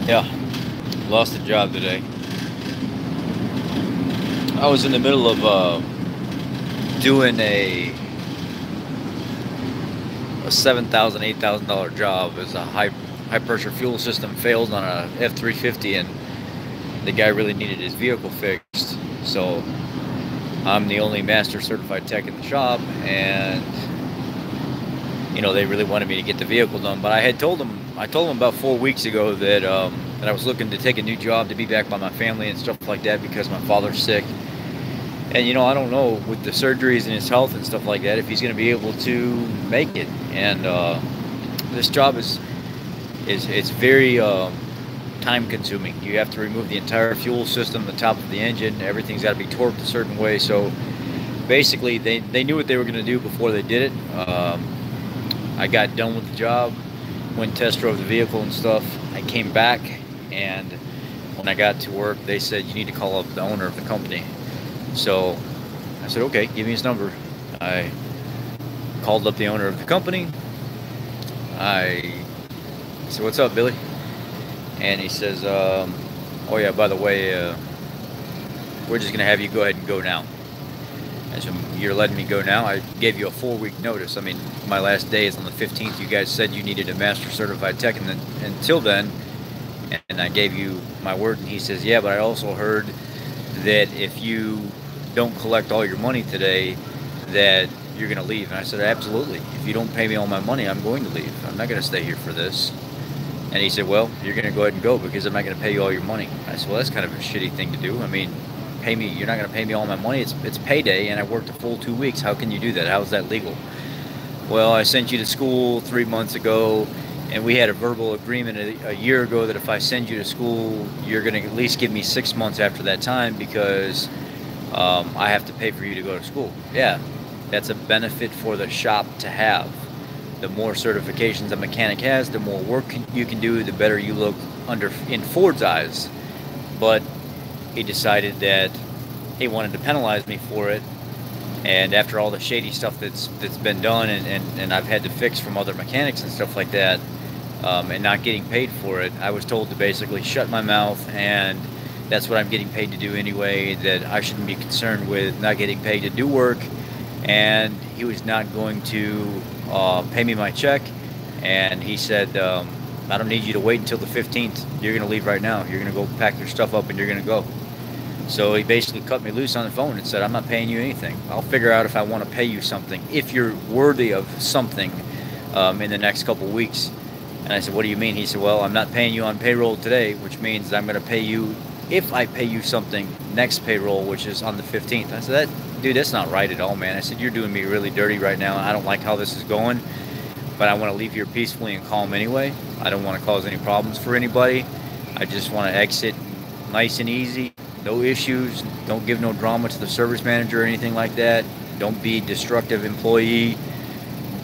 Yeah, lost a job today. I was in the middle of doing a $7,000, $8,000 job as a high pressure fuel system failed on a F-350, and the guy really needed his vehicle fixed. So I'm the only master certified tech in the shop, and they really wanted me to get the vehicle done. But I told them about 4 weeks ago that I was looking to take a new job to be back by my family and stuff like that because my father's sick. And I don't know with the surgeries and his health and stuff like that if he's going to be able to make it. And this job is it's very time consuming. You have to remove the entire fuel system, the top of the engine, everything's got to be torqued a certain way. So basically, they knew what they were going to do before they did it. I got done with the job, went test drove the vehicle and stuff. I came back, and when I got to work, they said you need to call up the owner of the company. So I said, okay, give me his number. I called up the owner of the company. I said, what's up, Billy? And he says, oh yeah, by the way, we're just going to have you go ahead and go now. I said, you're letting me go now? I gave you a 4-week notice. I mean, my last day is on the 15th. You guys said you needed a master certified tech, and then until then, and I gave you my word. And he says, yeah, but I also heard that if you don't collect all your money today, that you're going to leave. And I said, absolutely. If you don't pay me all my money, I'm going to leave. I'm not going to stay here for this. And he said, well, you're going to go ahead and go because I'm not going to pay you all your money. I said, well, that's kind of a shitty thing to do. I mean, pay me. You're not going to pay me all my money. It's payday, and I worked a full 2 weeks. How can you do that? How is that legal? Well, I sent you to school 3 months ago, and we had a verbal agreement a year ago that if I send you to school, you're going to at least give me 6 months after that time because I have to pay for you to go to school. Yeah, that's a benefit for the shop to have. The more certifications a mechanic has, the more work you can do, the better you look in Ford's eyes. But he decided that he wanted to penalize me for it. And after all the shady stuff that's been done and I've had to fix from other mechanics and stuff like that, and not getting paid for it, I was told to basically shut my mouth, and that's what I'm getting paid to do anyway, that I shouldn't be concerned with not getting paid to do work. And he was not going to pay me my check, and he said, I don't need you to wait until the 15th. You're going to leave right now. You're going to go pack your stuff up and you're going to go. So he basically cut me loose on the phone and said, I'm not paying you anything. I'll figure out if I want to pay you something, if you're worthy of something in the next couple weeks. And I said, what do you mean? He said, well, I'm not paying you on payroll today, which means I'm going to pay you if I pay you something next payroll, which is on the 15th. I said, dude, that's not right at all, man. I said, you're doing me really dirty right now. I don't like how this is going, but I want to leave here peacefully and calm anyway. I don't want to cause any problems for anybody. I just want to exit nice and easy, no issues. Don't give no drama to the service manager or anything like that. Don't be a destructive employee.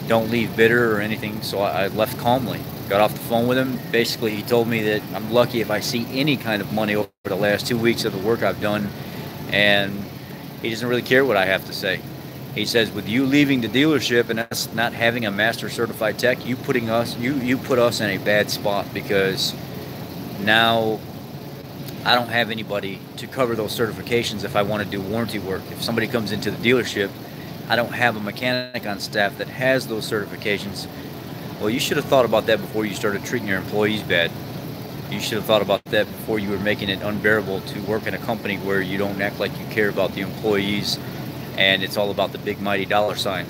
Don't leave bitter or anything. So I left calmly. Got off the phone with him. Basically, he told me that I'm lucky if I see any kind of money over the last 2 weeks of the work I've done, and he doesn't really care what I have to say. He says, with you leaving the dealership and us not having a master certified tech, you put us in a bad spot because now I don't have anybody to cover those certifications if I want to do warranty work. If somebody comes into the dealership, I don't have a mechanic on staff that has those certifications. Well, you should have thought about that before you started treating your employees bad. You should have thought about that before you were making it unbearable to work in a company where you don't act like you care about the employees and it's all about the big mighty dollar sign.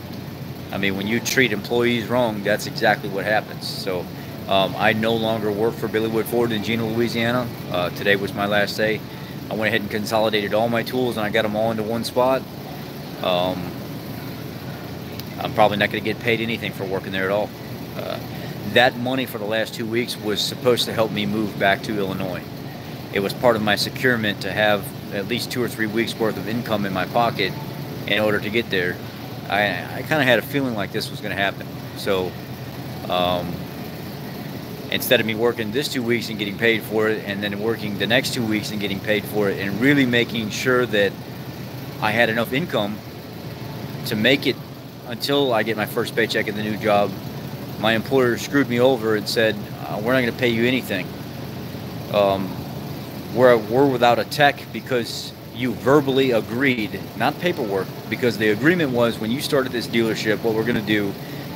I mean, when you treat employees wrong, that's exactly what happens. So I no longer work for Billy Wood Ford in Jena, Louisiana. Today was my last day. I went ahead and consolidated all my tools and I got them all into one spot. I'm probably not going to get paid anything for working there at all. That money for the last 2 weeks was supposed to help me move back to Illinois. It was part of my securement to have at least 2 or 3 weeks worth of income in my pocket in order to get there. I kind of had a feeling like this was going to happen. So instead of me working this 2 weeks and getting paid for it, and then working the next 2 weeks and getting paid for it, and really making sure that I had enough income to make it until I get my first paycheck in the new job, my employer screwed me over and said, we're not going to pay you anything. Um, we're without a tech because you verbally agreed, not paperwork, because the agreement was when you started this dealership, what we're going to do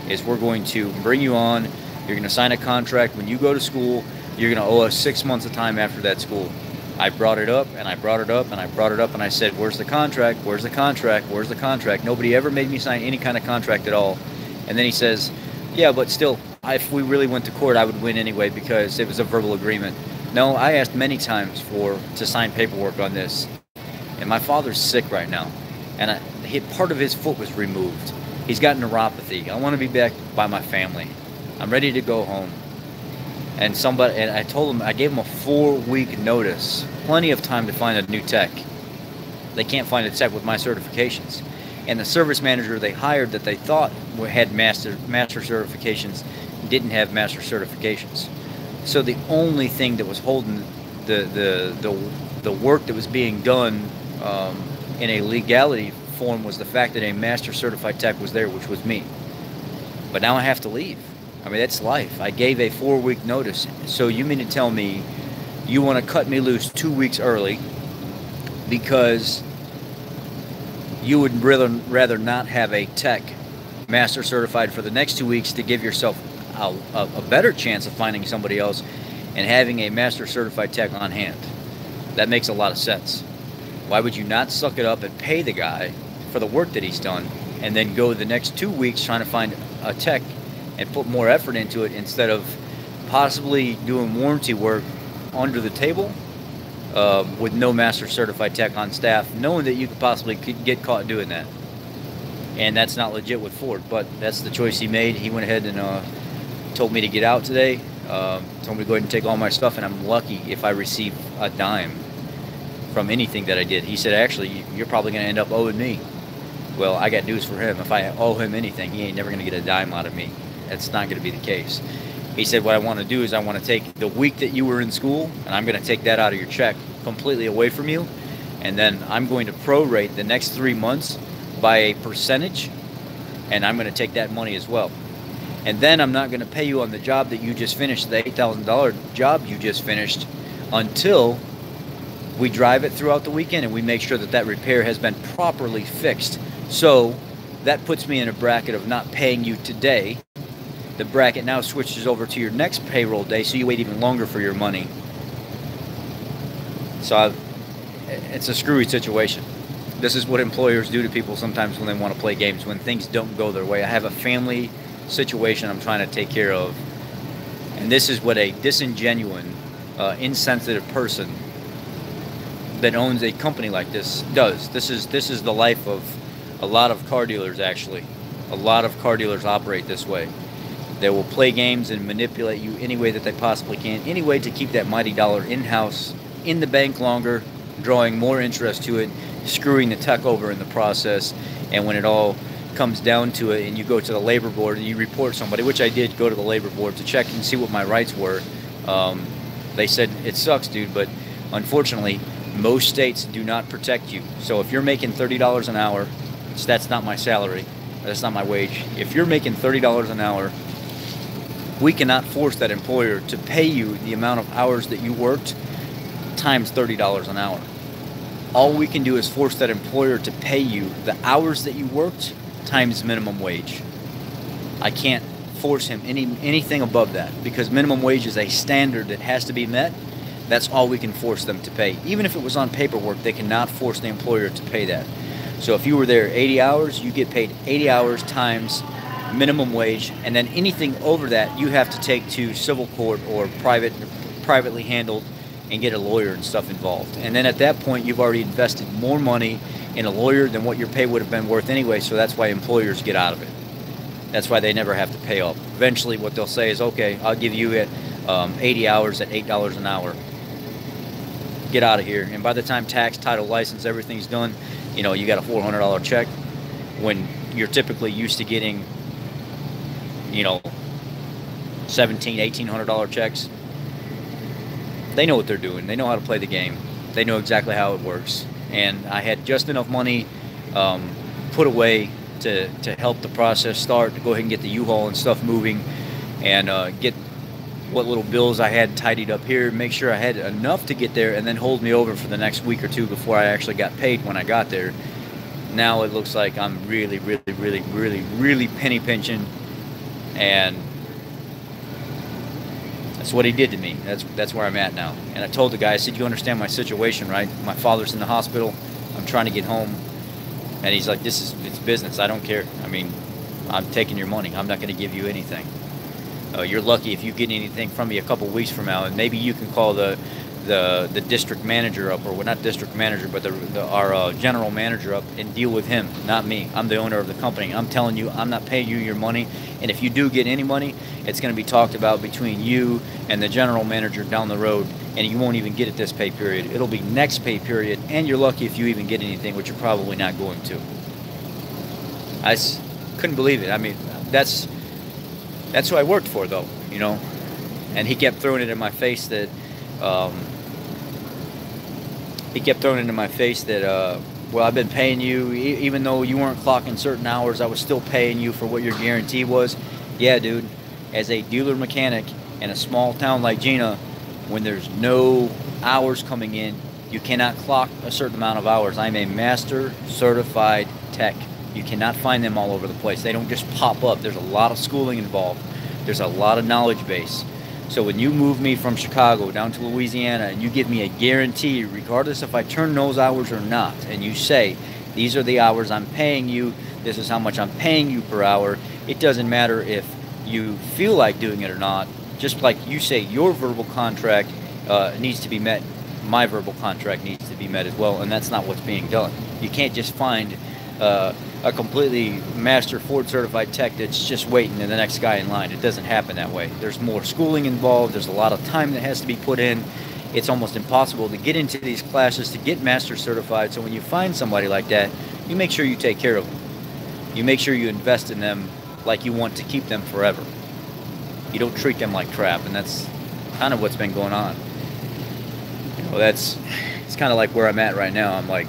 is we're going to bring you on, you're going to sign a contract. When you go to school, you're going to owe us 6 months of time after that school. I brought it up, and I brought it up, and I brought it up, and I said, where's the contract? Where's the contract? Where's the contract? Nobody ever made me sign any kind of contract at all. And then he says, yeah, but still, if we really went to court, I would win anyway because it was a verbal agreement. No, I asked many times to sign paperwork on this. And my father's sick right now. And part of his foot was removed. He's got neuropathy. I want to be back by my family. I'm ready to go home. And I told him, I gave him a 4-week notice. Plenty of time to find a new tech. They can't find a tech with my certifications. And the service manager they hired that they thought had master certifications didn't have master certifications. So the only thing that was holding the work that was being done in a legality form was the fact that a master certified tech was there, which was me. But now I have to leave. I mean, that's life. I gave a 4-week notice. So you mean to tell me you want to cut me loose 2 weeks early because you would rather not have a tech master certified for the next 2 weeks to give yourself a better chance of finding somebody else and having a master certified tech on hand? That makes a lot of sense. Why would you not suck it up and pay the guy for the work that he's done and then go the next 2 weeks trying to find a tech and put more effort into it instead of possibly doing warranty work under the table with no master certified tech on staff, knowing that you could possibly get caught doing that? And that's not legit with Ford, but that's the choice he made. He went ahead and told me to get out today, told me to go ahead and take all my stuff, and I'm lucky if I receive a dime from anything that I did. He said, actually, you're probably going to end up owing me. Well, I got news for him. If I owe him anything, he ain't never going to get a dime out of me. That's not going to be the case. He said, what I want to do is I want to take the week that you were in school, and I'm going to take that out of your check completely away from you, and then I'm going to prorate the next 3 months by a percentage, and I'm going to take that money as well. And then I'm not going to pay you on the job that you just finished, the $8,000 job you just finished, until we drive it throughout the weekend and we make sure that that repair has been properly fixed. So that puts me in a bracket of not paying you today. The bracket now switches over to your next payroll day, so you wait even longer for your money. So it's a screwy situation. This is what employers do to people sometimes when they want to play games, when things don't go their way. I have a family situation I'm trying to take care of, and this is what a disingenuous, insensitive person that owns a company like this does. This is the life of a lot of car dealers, actually. A lot of car dealers operate this way. They will play games and manipulate you any way that they possibly can, any way to keep that mighty dollar in-house, in the bank longer, drawing more interest to it, screwing the tech over in the process. And when it all comes down to it and you go to the labor board and you report somebody, which I did go to the labor board to check and see what my rights were, they said, it sucks, dude, but unfortunately, most states do not protect you. So if you're making $30 an hour, that's not my salary, that's not my wage. If you're making $30 an hour, we cannot force that employer to pay you the amount of hours that you worked times $30 an hour. All we can do is force that employer to pay you the hours that you worked times minimum wage. I can't force him anything above that, because minimum wage is a standard that has to be met. That's all we can force them to pay. Even if it was on paperwork, they cannot force the employer to pay that. So if you were there 80 hours, you get paid 80 hours times minimum wage, and then anything over that you have to take to civil court or privately handled and get a lawyer and stuff involved. And then at that point, you've already invested more money in a lawyer than what your pay would have been worth anyway, so that's why employers get out of it. That's why they never have to pay up. Eventually what they'll say is, okay, I'll give you at 80 hours at $8 an hour. Get out of here. And by the time tax, title, license, everything's done, you know, you got a $400 check when you're typically used to getting, you know, $1,700, $1,800 checks. They know what they're doing. They know how to play the game. They know exactly how it works. And I had just enough money put away to help the process start, to go ahead and get the U-Haul and stuff moving, and get what little bills I had tidied up here, make sure I had enough to get there, and then hold me over for the next week or two before I actually got paid when I got there. Now it looks like I'm really, really, really, really, really penny pinching, and that's what he did to me. That's where I'm at now. And I told the guy, I said, you understand my situation, right? My father's in the hospital. I'm trying to get home. And he's like, it's business. I don't care. I mean, I'm taking your money. I'm not going to give you anything. You're lucky if you get anything from me a couple weeks from now, and maybe you can call the district manager up, or well, not district manager, but our general manager up, and deal with him, not me. I'm the owner of the company. I'm telling you, I'm not paying you your money, and if you do get any money, it's going to be talked about between you and the general manager down the road, and you won't even get it this pay period. It'll be next pay period, and you're lucky if you even get anything, which you're probably not going to. I couldn't believe it. I mean, that's who I worked for, though, you know. And he kept throwing it in my face that, well, I've been paying you, even though you weren't clocking certain hours, I was still paying you for what your guarantee was. Yeah, dude, as a dealer mechanic in a small town like Jena, when there's no hours coming in, you cannot clock a certain amount of hours. I'm a master certified tech. You cannot find them all over the place. They don't just pop up. There's a lot of schooling involved. There's a lot of knowledge base. So when you move me from Chicago down to Louisiana and you give me a guarantee, regardless if I turn those hours or not, and you say, these are the hours I'm paying you, this is how much I'm paying you per hour, it doesn't matter if you feel like doing it or not. Just like you say your verbal contract needs to be met, my verbal contract needs to be met as well, and that's not what's being done. You can't just find a completely master Ford certified tech that's just waiting in the next guy in line. It doesn't happen that way. There's more schooling involved. There's a lot of time that has to be put in. It's almost impossible to get into these classes to get master certified. So when you find somebody like that, you make sure you take care of them. You make sure you invest in them like you want to keep them forever. You don't treat them like crap, and that's kind of what's been going on. You know, it's kind of like where I'm at right now. I'm like,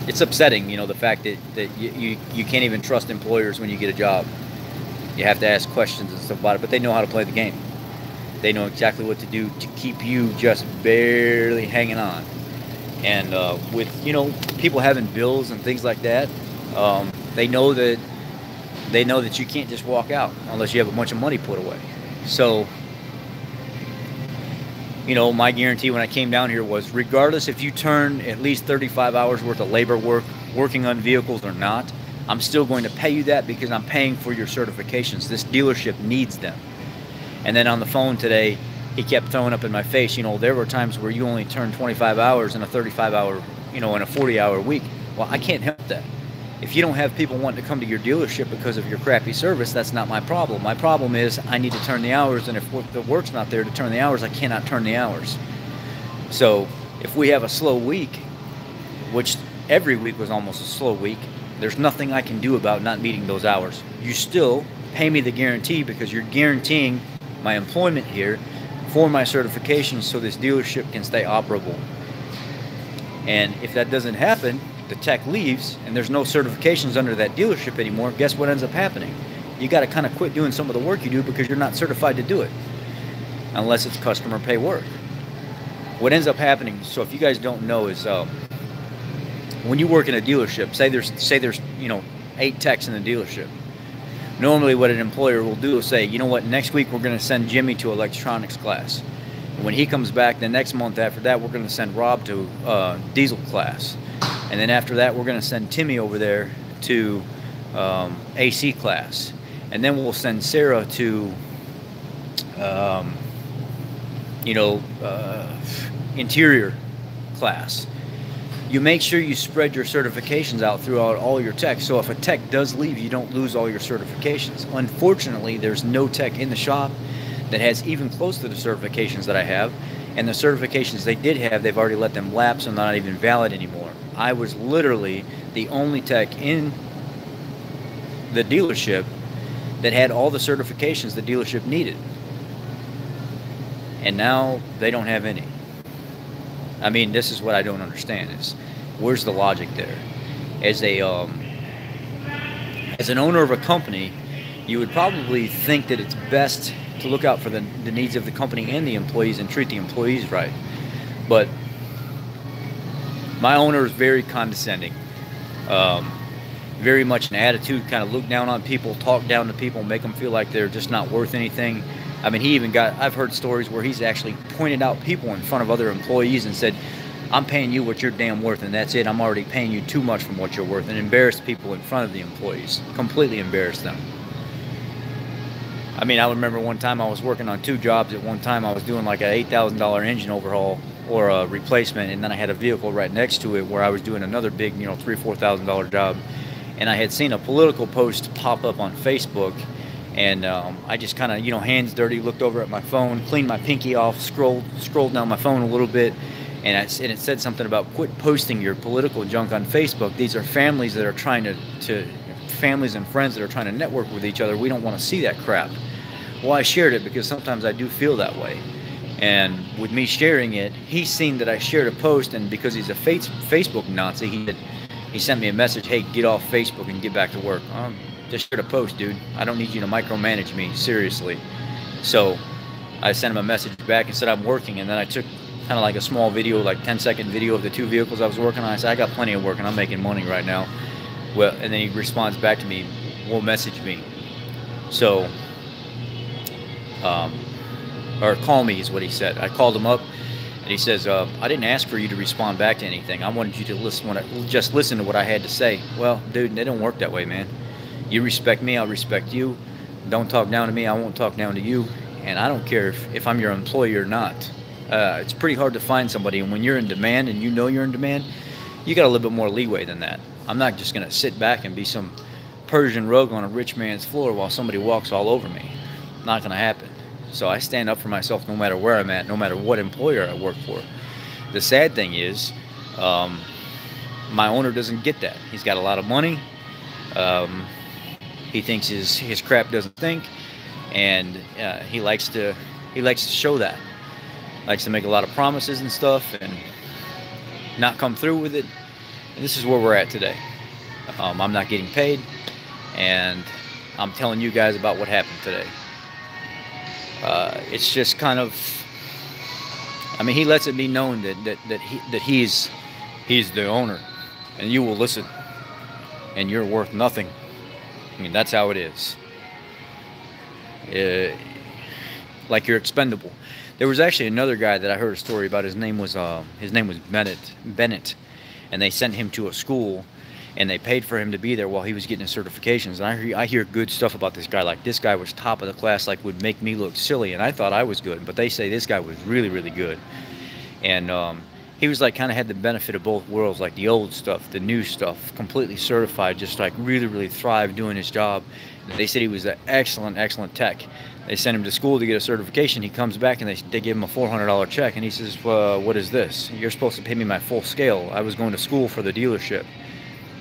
it's upsetting, you know, the fact that you can't even trust employers when you get a job. You have to ask questions and stuff about it, but they know how to play the game. They know exactly what to do to keep you just barely hanging on. And with, you know, people having bills and things like that, they know that you can't just walk out unless you have a bunch of money put away. So, you know, my guarantee when I came down here was, regardless if you turn at least 35 hours worth of labor working on vehicles or not, I'm still going to pay you that because I'm paying for your certifications. This dealership needs them. And then on the phone today, he kept throwing up in my face, you know, there were times where you only turn 25 hours in a 35-hour, you know, in a 40-hour week. Well, I can't help that. If you don't have people wanting to come to your dealership because of your crappy service, that's not my problem. My problem is I need to turn the hours, and if the work's not there to turn the hours, I cannot turn the hours. So if we have a slow week, which every week was almost a slow week, there's nothing I can do about not meeting those hours. You still pay me the guarantee because you're guaranteeing my employment here for my certifications so this dealership can stay operable. And if that doesn't happen, the tech leaves and there's no certifications under that dealership anymore, guess what ends up happening? You got to kind of quit doing some of the work you do because you're not certified to do it unless it's customer pay work. What ends up happening, so if you guys don't know, is when you work in a dealership, say there's you know 8 techs in the dealership. Normally what an employer will do is say, you know what, next week we're going to send Jimmy to electronics class. When he comes back the next month after that, we're going to send Rob to diesel class. And then after that, we're going to send Timmy over there to AC class. And then we'll send Sarah to, interior class. You make sure you spread your certifications out throughout all your techs. So if a tech does leave, you don't lose all your certifications. Unfortunately, there's no tech in the shop that has even close to the certifications that I have. And the certifications they did have, they've already let them lapse and not even valid anymore. I was literally the only tech in the dealership that had all the certifications the dealership needed. And now they don't have any. I mean, this is what I don't understand is, where's the logic there? As an owner of a company, you would probably think that it's best to look out for the needs of the company and the employees and treat the employees right. But my owner is very condescending, very much an attitude, kind of look down on people, talk down to people, make them feel like they're just not worth anything. I mean, I've heard stories where he's actually pointed out people in front of other employees and said, I'm paying you what you're damn worth, and that's it. I'm already paying you too much from what you're worth, and embarrassed people in front of the employees, completely embarrassed them. I mean, I remember one time I was working on 2 jobs at one time. I was doing like an $8,000 engine overhaul or a replacement, and then I had a vehicle right next to it where I was doing another big, $3,000 or $4,000 job, and I had seen a political post pop up on Facebook. And I just kind of, hands dirty, looked over at my phone, cleaned my pinky off, scrolled down my phone a little bit, and it said something about quit posting your political junk on Facebook. These are families that are trying families and friends that are trying to network with each other. We don't want to see that crap. Well, I shared it because sometimes I do feel that way. And with me sharing it, he's seen that I shared a post, and because he's a Facebook Nazi, he sent me a message, hey, get off Facebook and get back to work. Just shared a post, dude. I don't need you to micromanage me, seriously. So I sent him a message back and said I'm working, and then I took kind of like a small video, like 10-second video of the 2 vehicles I was working on. I said, I got plenty of work and I'm making money right now. Well, and then he responds back to me, will message me. So, or call me is what he said. I called him up, and he says, I didn't ask for you to respond back to anything. I wanted you to just listen to what I had to say. Well, dude, it don't work that way, man. You respect me, I'll respect you. Don't talk down to me, I won't talk down to you. And I don't care if I'm your employee or not. It's pretty hard to find somebody, and when you're in demand and you're in demand, you got a little bit more leeway than that. I'm not just going to sit back and be some Persian rug on a rich man's floor while somebody walks all over me. Not going to happen. So I stand up for myself no matter where I'm at, no matter what employer I work for. The sad thing is, my owner doesn't get that. He's got a lot of money. He thinks his crap doesn't stink, and he likes to show that. Likes to make a lot of promises and stuff and not come through with it. And this is where we're at today. I'm not getting paid, and I'm telling you guys about what happened today. It's just kind of, I mean, he lets it be known that he's the owner, and you will listen, and you're worth nothing. I mean, that's how it is. Like you're expendable. There was actually another guy that I heard a story about. His name was Bennett, and they sent him to a school, and they paid for him to be there while he was getting his certifications. And I hear good stuff about this guy. Like, this guy was top of the class, like would make me look silly, and I thought I was good, but they say this guy was really, really good. And he was like kind of had the benefit of both worlds, like the old stuff, the new stuff, completely certified, just like really, really thrived doing his job. They said he was an excellent, excellent tech. They sent him to school to get a certification. He comes back and they give him a $400 check, and he says, what is this? You're supposed to pay me my full scale. I was going to school for the dealership.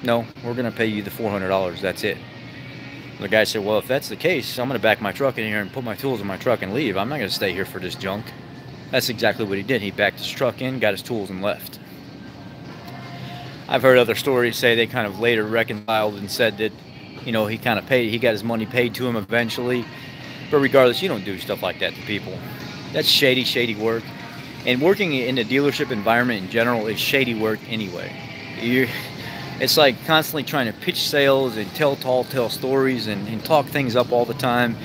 No, we're going to pay you the $400. That's it. The guy said, well, if that's the case, I'm going to back my truck in here and put my tools in my truck and leave. I'm not going to stay here for this junk. That's exactly what he did. He backed his truck in, got his tools, and left. I've heard other stories say they kind of later reconciled and said that, he kind of paid, he got his money paid to him eventually. But regardless, you don't do stuff like that to people. That's shady, shady work. And working in a dealership environment in general is shady work anyway. It's like constantly trying to pitch sales and tell tall tale stories and talk things up all the time.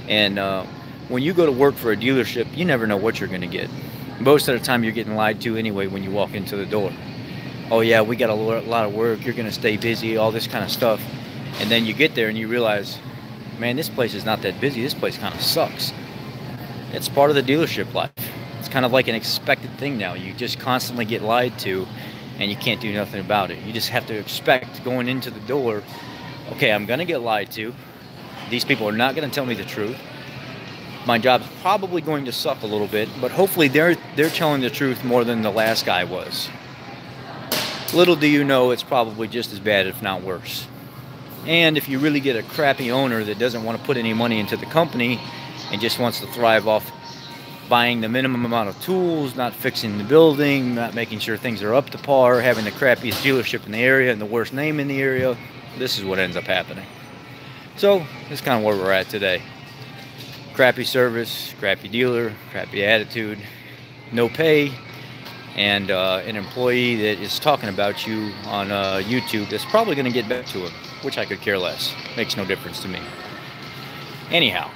And when you go to work for a dealership, you never know what you're going to get. Most of the time you're getting lied to anyway when you walk into the door. Oh yeah, we got a lot of work, you're going to stay busy, all this kind of stuff. And then you get there and you realize, man, this place is not that busy, this place kind of sucks. It's part of the dealership life. It's kind of like an expected thing now. You just constantly get lied to, and you can't do nothing about it. You just have to expect going into the door, okay, I'm going to get lied to. These people are not going to tell me the truth. My job's probably going to suck a little bit, but hopefully they're telling the truth more than the last guy was. Little do you know, it's probably just as bad, if not worse. And if you really get a crappy owner that doesn't want to put any money into the company and just wants to thrive off buying the minimum amount of tools, not fixing the building, not making sure things are up to par, having the crappiest dealership in the area and the worst name in the area, this is what ends up happening. So, that's kind of where we're at today. crappy service, crappy dealer, crappy attitude, no pay, and an employee that is talking about you on YouTube that's probably going to get back to him, which I could care less. Makes no difference to me. Anyhow,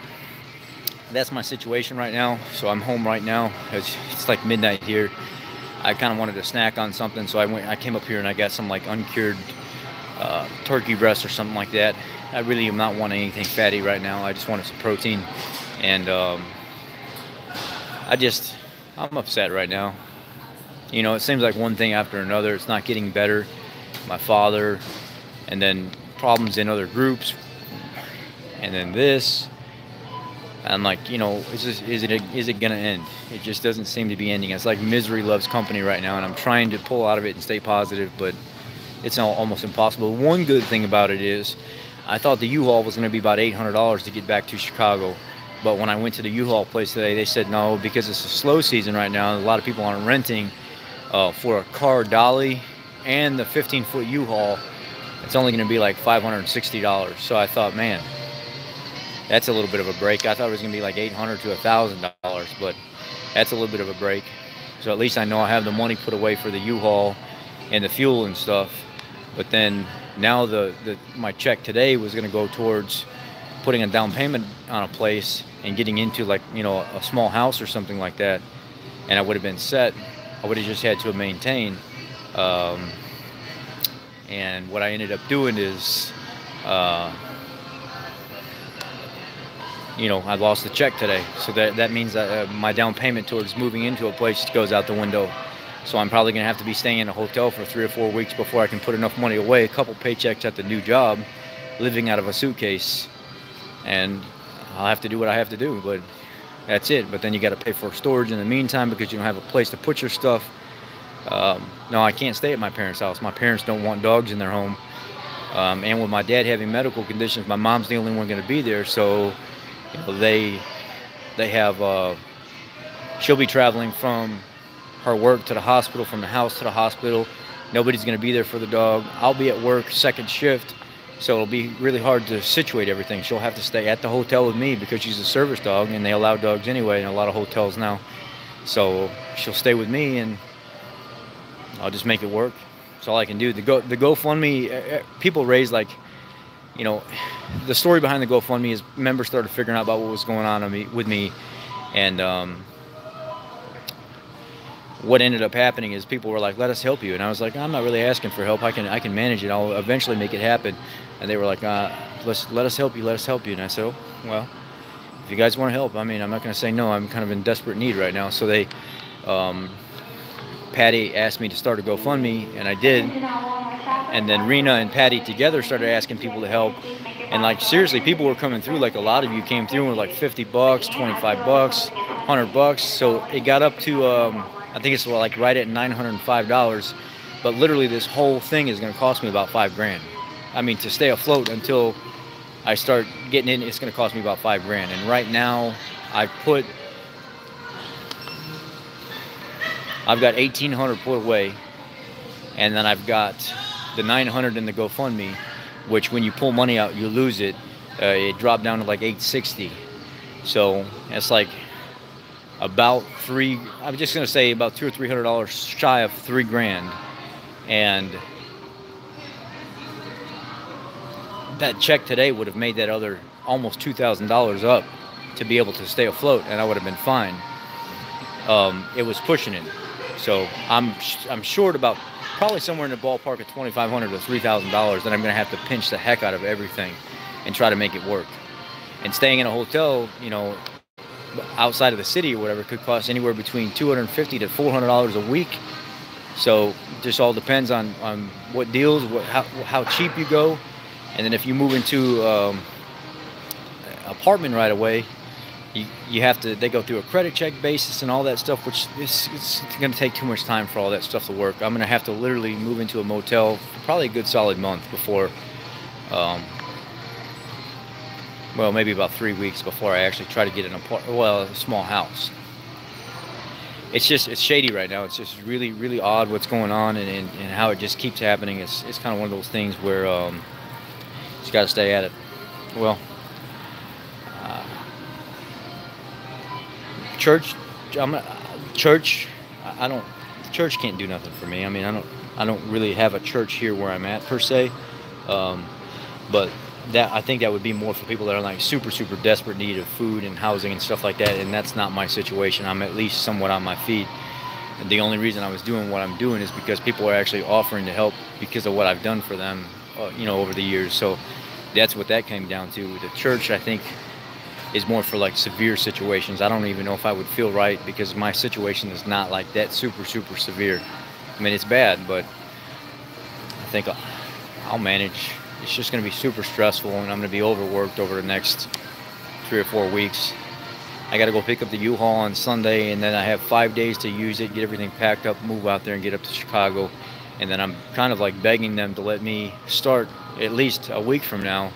that's my situation right now. So I'm home right now. It's like midnight here. I kind of wanted to snack on something, so I came up here and I got some like uncured turkey breast or something like that. I really am not wanting anything fatty right now. I just wanted some protein, and I'm upset right now. You know, it seems like one thing after another. It's not getting better. My father, and then problems in other groups, and then this. I'm like, you know, is it gonna end? It just doesn't seem to be ending. It's like misery loves company right now, and I'm trying to pull out of it and stay positive, but it's almost impossible. One good thing about it is, I thought the U-Haul was gonna be about $800 to get back to Chicago, but when I went to the U-Haul place today, they said no, because it's a slow season right now. A lot of people aren't renting for a car dolly and the 15-foot U-Haul. It's only gonna be like $560. So I thought, man, that's a little bit of a break. I thought it was going to be like $800 to $1,000, but that's a little bit of a break. So at least I know I have the money put away for the U-Haul and the fuel and stuff. But then now my check today was going to go towards putting a down payment on a place and getting into, like, you know, a small house or something like that. And I would have been set. I would have just had to maintain. And what I ended up doing is, you know, I lost the check today, so that means that my down payment towards moving into a place goes out the window. So I'm probably gonna have to be staying in a hotel for 3 or 4 weeks before I can put enough money away, a couple paychecks at the new job, living out of a suitcase, and I'll have to do what I have to do, but that's it. But then you got to pay for storage in the meantime because you don't have a place to put your stuff. No, I can't stay at my parents' house. My parents don't want dogs in their home, and with my dad having medical conditions, my mom's the only one going to be there, so you know, they have, she'll be traveling from her work to the hospital, from the house to the hospital. Nobody's going to be there for the dog. I'll be at work second shift, so it'll be really hard to situate everything. She'll have to stay at the hotel with me because she's a service dog, and they allow dogs anyway in a lot of hotels now. So she'll stay with me, and I'll just make it work. That's all I can do. The GoFundMe, people raise, like, you know, the story behind the GoFundMe is members started figuring out about what was going on with me, and what ended up happening is people were like, "Let us help you," and I was like, "I'm not really asking for help. I can manage it. I'll eventually make it happen." And they were like, "Let us help you. Let us help you." And I said, "Oh, well, if you guys want to help, I mean, I'm not going to say no. I'm kind of in desperate need right now." So they, Patty asked me to start a GoFundMe, and I did. And then Rena and Patty together started asking people to help. And, like, seriously, people were coming through. Like, a lot of you came through with like $50, $25, $100. So it got up to, I think it's like right at $905. But literally, this whole thing is going to cost me about $5,000. I mean, to stay afloat until I start getting in, it's going to cost me about $5,000. And right now, I've got $1,800 put away, and then I've got the $900 in the GoFundMe, which when you pull money out, you lose it. It dropped down to like $860. So it's like about I'm just gonna say about $200 or $300 shy of $3,000, and that check today would have made that other almost $2,000 up to be able to stay afloat, and I would have been fine. It was pushing it. So I'm short about probably somewhere in the ballpark of $2,500 to $3,000 that I'm going to have to pinch the heck out of everything and try to make it work. And staying in a hotel, you know, outside of the city or whatever, could cost anywhere between $250 to $400 a week. So just all depends on what deals, how cheap you go. And then if you move into apartment right away, you have to, they go through a credit check basis and all that stuff, which it's going to take too much time for all that stuff to work. I'm going to have to literally move into a motel for probably a good solid month before, well, maybe about 3 weeks before I actually try to get a small house. It's shady right now. It's just really, really odd what's going on, and how it just keeps happening. It's kind of one of those things where just got to stay at it. Well, church, I'm, church, I don't, church can't do nothing for me. I mean, I don't really have a church here where I'm at per se. Um, but that, I think that would be more for people that are like super desperate need of food and housing and stuff like that, and that's not my situation. I'm at least somewhat on my feet, and the only reason I was doing what I'm doing is because people are actually offering to help because of what I've done for them, over the years. So that's what that came down to. The church, I think, is more for like severe situations. I don't even know if I would feel right because my situation is not like that super severe. I mean, it's bad, but I think I'll manage. It's just going to be super stressful, and I'm going to be overworked over the next 3 or 4 weeks. I got to go pick up the U-Haul on Sunday, and then I have 5 days to use it, get everything packed up, move out there, and get up to Chicago. And then I'm kind of like begging them to let me start at least a week from now,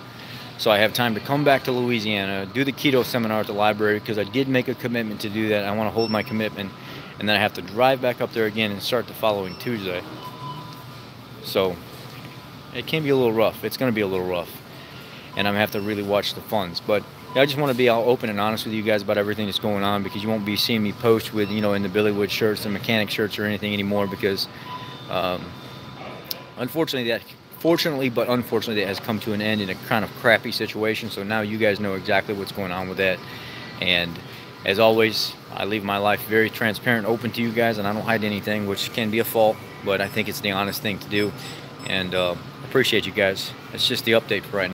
so I have time to come back to Louisiana, do the keto seminar at the library, because I did make a commitment to do that. I want to hold my commitment, and then I have to drive back up there again and start the following Tuesday. So it can be a little rough. It's going to be a little rough, and I'm going to have to really watch the funds. But I just want to be all open and honest with you guys about everything that's going on, because you won't be seeing me post with, in the Billywood shirts and mechanic shirts or anything anymore, because fortunately, but unfortunately, that has come to an end in a kind of crappy situation. So now you guys know exactly what's going on with that. And as always, I leave my life very transparent, open to you guys, and I don't hide anything, which can be a fault, but I think it's the honest thing to do. And appreciate you guys. It's just the update for right now.